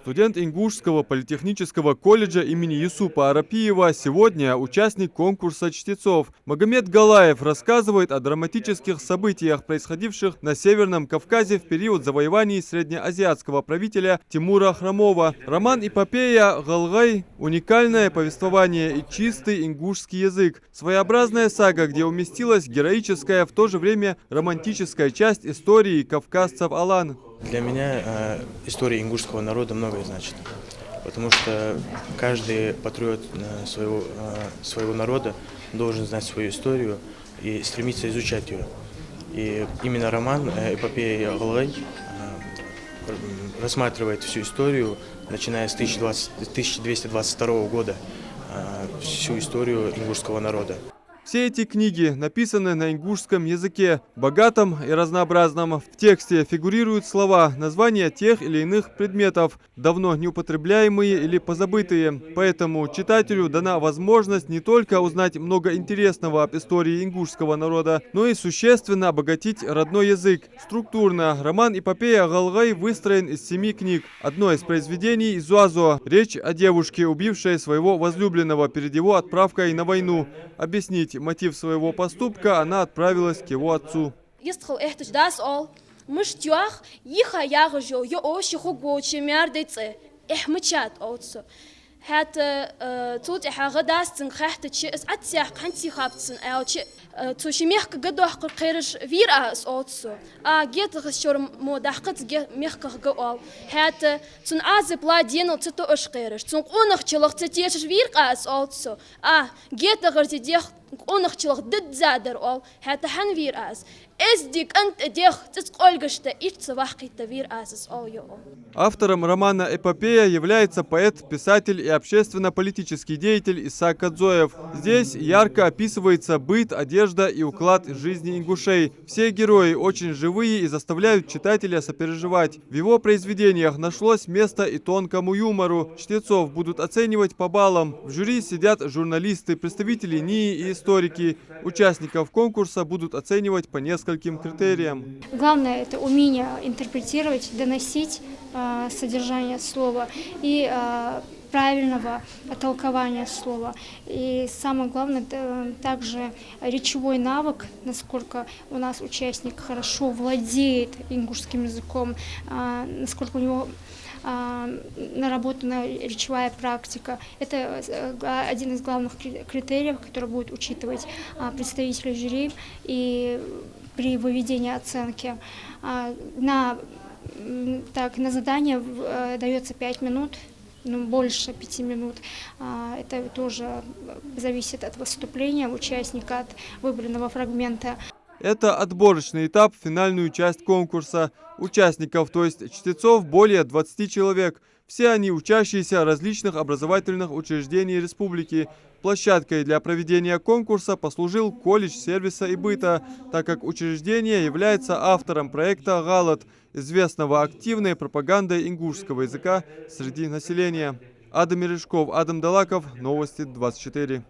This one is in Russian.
Студент Ингушского политехнического колледжа имени Юсупа Арапиева сегодня участник конкурса чтецов. Магомед Галаев рассказывает о драматических событиях, происходивших на Северном Кавказе в период завоеваний среднеазиатского правителя Тимура Хромова. Роман-эпопея «Галгай» – уникальное повествование и чистый ингушский язык. Своеобразная сага, где уместилась героическая, в то же время романтическая часть истории кавказцев Алан. Для меня история ингушского народа многое значит, потому что каждый патриот своего народа должен знать свою историю и стремиться изучать ее. И именно роман «Эпопея Галгай» рассматривает всю историю, начиная с 1222 года, всю историю ингушского народа. Все эти книги написаны на ингушском языке, богатом и разнообразном. В тексте фигурируют слова, названия тех или иных предметов, давно неупотребляемые или позабытые. Поэтому читателю дана возможность не только узнать много интересного об истории ингушского народа, но и существенно обогатить родной язык. Структурно роман «Эпопея Галгай» выстроен из 7 книг. Одно из произведений «Зуазо» – речь о девушке, убившей своего возлюбленного перед его отправкой на войну. Объяснить мотив своего поступка она отправилась к его отцу. Автором романа «Эпопея» является поэт, писатель и общественно-политический деятель Исаак Кадзоев. Здесь ярко описывается быт, одежда и уклад жизни ингушей. Все герои очень живые и заставляют читателя сопереживать. В его произведениях нашлось место и тонкому юмору. Чтецов будут оценивать по баллам. В жюри сидят журналисты, представители НИИ и историки. Участников конкурса будут оценивать по нескольким критериям. Главное – это умение интерпретировать, доносить содержание слова и правильного толкования слова. И самое главное – также речевой навык, насколько у нас участник хорошо владеет ингушским языком, насколько у него наработана речевая практика. Это один из главных критериев, который будет учитывать представители жюри и при выведении оценки. На задание дается 5 минут, больше 5 минут. Это тоже зависит от выступления участника, от выбранного фрагмента. Это отборочный этап в финальную часть конкурса. Участников, то есть чтецов, более 20 человек. Все они учащиеся различных образовательных учреждений республики. Площадкой для проведения конкурса послужил колледж сервиса и быта, так как учреждение является автором проекта «Галат», известного активной пропагандой ингушского языка среди населения. Адам Мережков, Адам Далаков, Новости 24.